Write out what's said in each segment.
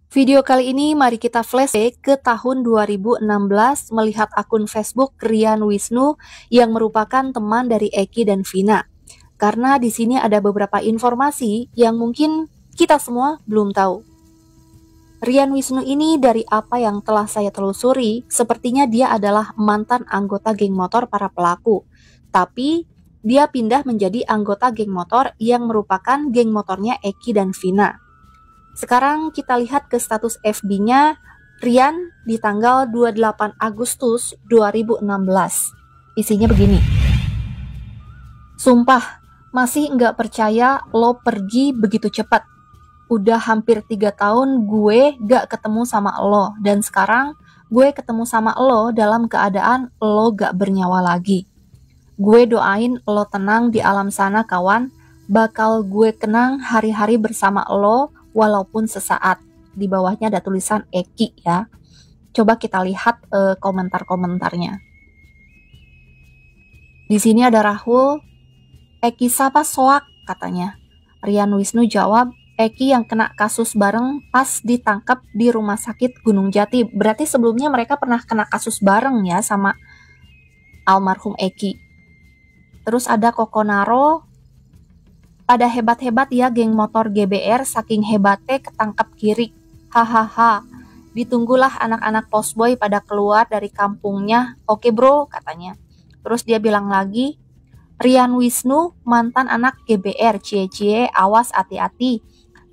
Video kali ini mari kita flashback ke tahun 2016 melihat akun Facebook Rian Wisnu yang merupakan teman dari Eki dan Vina. Karena di sini ada beberapa informasi yang mungkin kita semua belum tahu. Rian Wisnu ini dari apa yang telah saya telusuri, sepertinya dia adalah mantan anggota geng motor para pelaku. Tapi dia pindah menjadi anggota geng motor yang merupakan geng motornya Eki dan Vina. Sekarang kita lihat ke status FB-nya Rian di tanggal 28 Agustus 2016. Isinya begini. Sumpah, masih nggak percaya lo pergi begitu cepat. Udah hampir 3 tahun gue gak ketemu sama lo. Dan sekarang gue ketemu sama lo dalam keadaan lo gak bernyawa lagi. Gue doain lo tenang di alam sana kawan. Bakal gue kenang hari-hari bersama lo walaupun sesaat. Di bawahnya ada tulisan Eki ya. Coba kita lihat komentar-komentarnya. Di sini ada Rahul, Eki sapa soak katanya. Rian Wisnu jawab, Eki yang kena kasus bareng pas ditangkap di rumah sakit Gunung Jati. Berarti sebelumnya mereka pernah kena kasus bareng ya sama almarhum Eki. Terus ada Kokonaro, pada hebat-hebat ya geng motor GBR, saking hebatnya ketangkap kiri. Hahaha. Ditunggulah anak-anak postboy pada keluar dari kampungnya. Oke bro, katanya. Terus dia bilang lagi, Rian Wisnu mantan anak GBR, cie-cie, awas hati-hati.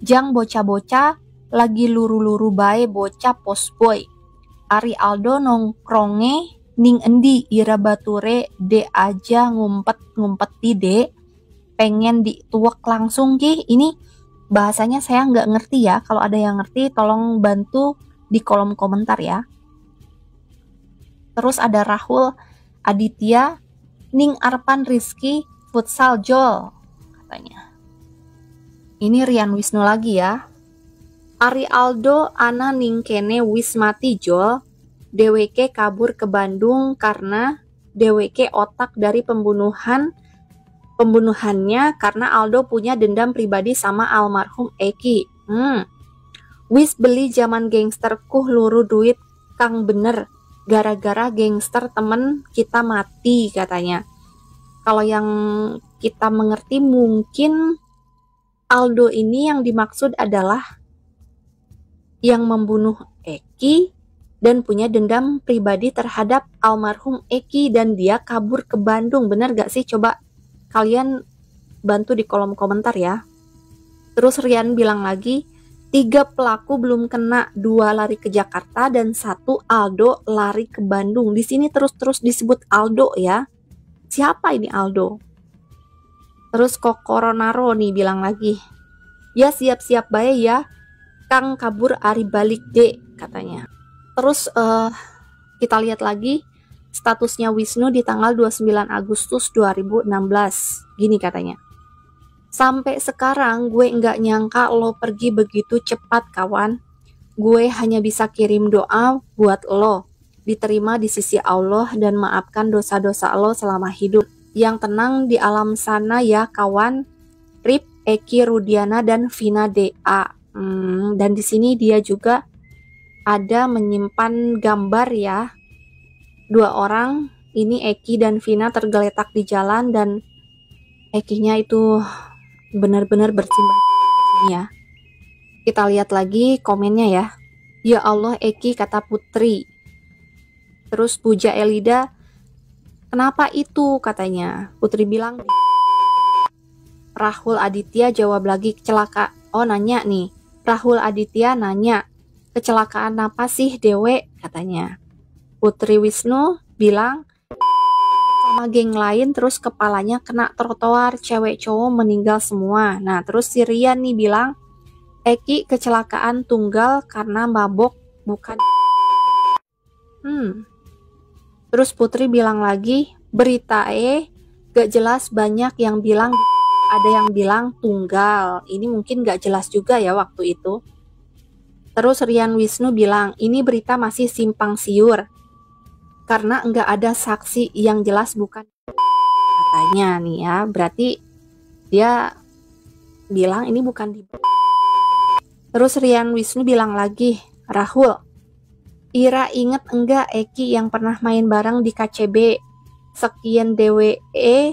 Jang bocah-bocah lagi luru-luru bae bocah postboy. Ari Aldo nongkronge ning endi ira bature de aja ngumpet-ngumpeti de. Pengen dituak langsung ki. Ini bahasanya saya nggak ngerti ya. Kalau ada yang ngerti tolong bantu di kolom komentar ya. Terus ada Rahul Aditya, Ning Arpan Rizky futsal jol katanya. Ini Rian Wisnu lagi ya. Ari Aldo ana ning kene wis mati jol. DWK kabur ke Bandung karena DWK otak dari pembunuhannya karena Aldo punya dendam pribadi sama almarhum Eki. Wis beli zaman gangster kuh luru duit kang bener gara-gara gangster temen kita mati katanya. Kalau yang kita mengerti mungkin Aldo ini yang dimaksud adalah yang membunuh Eki dan punya dendam pribadi terhadap almarhum Eki dan dia kabur ke Bandung. Bener gak sih? Coba kalian bantu di kolom komentar ya. Terus Rian bilang lagi, 3 pelaku belum kena, 2 lari ke Jakarta dan 1 Aldo lari ke Bandung. Di sini terus-terus disebut Aldo ya. Siapa ini Aldo? Terus Kokoronaro nih bilang lagi, ya siap-siap bae ya, Kang kabur ari balik dek katanya. Terus kita lihat lagi statusnya Wisnu di tanggal 29 Agustus 2016. Gini katanya. Sampai sekarang gue nggak nyangka lo pergi begitu cepat kawan. Gue hanya bisa kirim doa buat lo diterima di sisi Allah dan maafkan dosa-dosa lo selama hidup. Yang tenang di alam sana ya kawan. Rip, Eki, Rudiana, dan Vina DA. Dan di sini dia juga ada menyimpan gambar ya. 2 orang, ini Eki dan Vina tergeletak di jalan dan Ekinya itu benar-benar bersimbah ya. Kita lihat lagi komennya ya. Ya Allah Eki, kata Putri. Terus Puja Elida, kenapa itu katanya. Putri bilang. Rahul Aditya jawab lagi kecelakaan. Oh nanya nih. Rahul Aditya nanya, kecelakaan apa sih Dewe katanya. Putri Wisnu bilang sama geng lain terus kepalanya kena trotoar, cewek cowok meninggal semua. Nah terus si Rian nih bilang Eki kecelakaan tunggal karena mabok bukan. Terus Putri bilang lagi berita gak jelas, banyak yang bilang ada yang bilang tunggal. Ini mungkin gak jelas juga ya waktu itu. Terus Rian Wisnu bilang ini berita masih simpang siur karena nggak ada saksi yang jelas bukan katanya nih ya. Berarti dia bilang ini bukan di. Terus Rian Wisnu bilang lagi, Rahul, Ira inget enggak Eki yang pernah main bareng di KCB? Sekian DWE,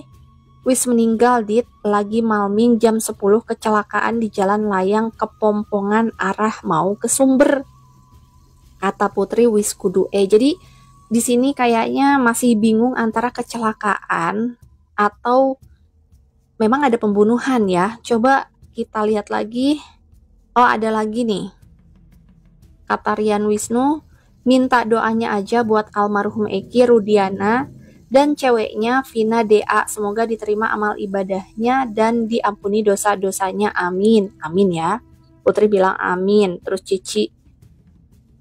wis meninggal dit, lagi malming jam 10 kecelakaan di jalan layang Kepompongan arah mau ke Sumber. Kata Putri wis kudu Jadi di sini kayaknya masih bingung antara kecelakaan atau memang ada pembunuhan ya. Coba kita lihat lagi. Oh, ada lagi nih. Kata Rian Wisnu, minta doanya aja buat almarhum Eki Rudiana dan ceweknya Vina DA. Semoga diterima amal ibadahnya dan diampuni dosa-dosanya. Amin. Amin ya. Putri bilang amin. Terus Cici,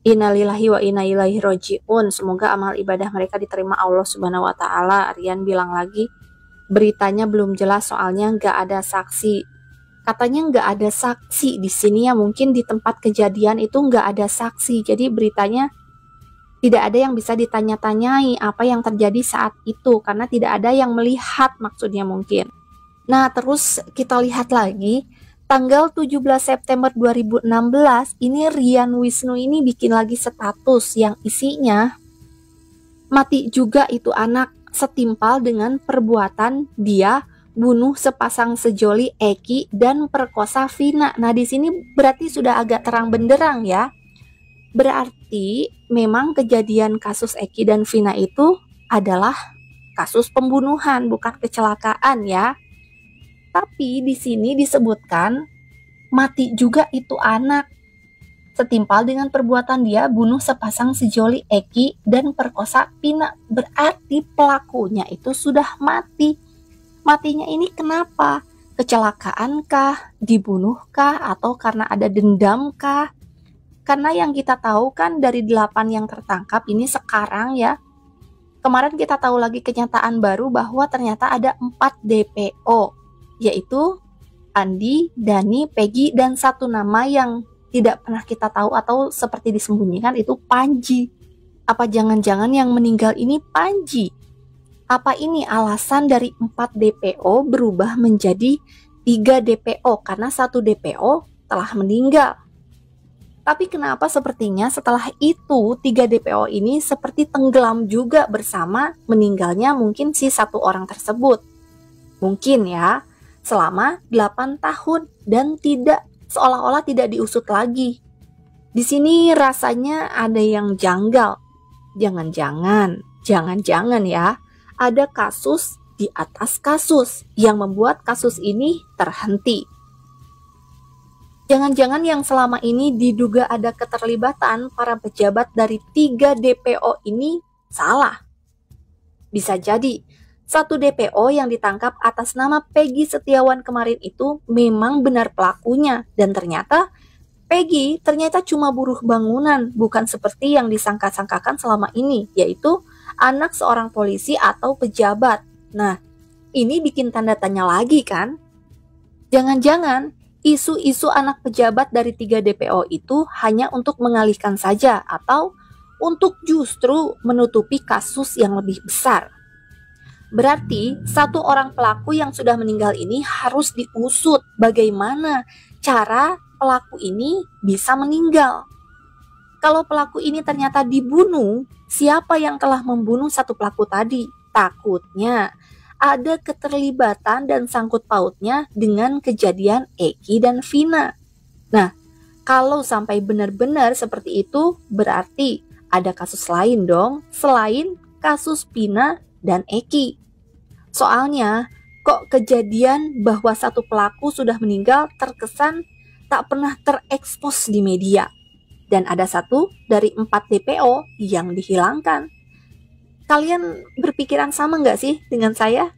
innalillahi wa inna ilaihi rojiun. Semoga amal ibadah mereka diterima Allah Subhanahu wa taala. Rian bilang lagi, beritanya belum jelas soalnya nggak ada saksi. Katanya nggak ada saksi di sini ya, mungkin di tempat kejadian itu nggak ada saksi. Jadi beritanya tidak ada yang bisa ditanya-tanyai apa yang terjadi saat itu karena tidak ada yang melihat maksudnya mungkin. Nah, terus kita lihat lagi tanggal 17 September 2016 ini Rian Wisnu ini bikin lagi status yang isinya mati juga itu anak, setimpal dengan perbuatan dia bunuh sepasang sejoli Eki dan perkosa Vina. Nah, di sini berarti sudah agak terang benderang ya. Berarti memang kejadian kasus Eki dan Vina itu adalah kasus pembunuhan, bukan kecelakaan ya. Tapi di sini disebutkan mati juga itu anak, setimpal dengan perbuatan dia bunuh sepasang sejoli Eki dan perkosa Vina. Berarti pelakunya itu sudah mati. Matinya ini kenapa? Kecelakaan kah? Dibunuh kah? Atau karena ada dendam kah? Karena yang kita tahu kan dari 8 yang tertangkap ini sekarang ya. Kemarin kita tahu lagi kenyataan baru bahwa ternyata ada 4 DPO. Yaitu Andi, Dani, Peggy, dan satu nama yang tidak pernah kita tahu atau seperti disembunyikan itu Panji. Apa jangan-jangan yang meninggal ini Panji? Apa ini alasan dari 4 DPO berubah menjadi 3 DPO karena 1 DPO telah meninggal? Tapi kenapa sepertinya setelah itu 3 DPO ini seperti tenggelam juga bersama meninggalnya mungkin si 1 orang tersebut? Mungkin ya, selama 8 tahun dan tidak seolah-olah tidak diusut lagi. Di sini rasanya ada yang janggal. Jangan-jangan ya. Ada kasus di atas kasus yang membuat kasus ini terhenti. Jangan-jangan yang selama ini diduga ada keterlibatan para pejabat dari 3 DPO ini salah. Bisa jadi 1 DPO yang ditangkap atas nama Peggy Setiawan kemarin itu memang benar pelakunya dan ternyata Peggy ternyata cuma buruh bangunan, bukan seperti yang disangka-sangkakan selama ini, yaitu anak seorang polisi atau pejabat. Nah, ini bikin tanda tanya lagi kan? Jangan-jangan isu-isu anak pejabat dari 3 DPO itu hanya untuk mengalihkan saja atau untuk justru menutupi kasus yang lebih besar. Berarti 1 orang pelaku yang sudah meninggal ini harus diusut bagaimana cara pelaku ini bisa meninggal. Kalau pelaku ini ternyata dibunuh, siapa yang telah membunuh 1 pelaku tadi? Takutnya ada keterlibatan dan sangkut pautnya dengan kejadian Eki dan Vina. Nah, kalau sampai benar-benar seperti itu, berarti ada kasus lain dong selain kasus Vina dan Eki. Soalnya, kok kejadian bahwa 1 pelaku sudah meninggal terkesan tak pernah terekspos di media. Dan ada 1 dari 4 DPO yang dihilangkan. Kalian berpikiran sama nggak sih dengan saya?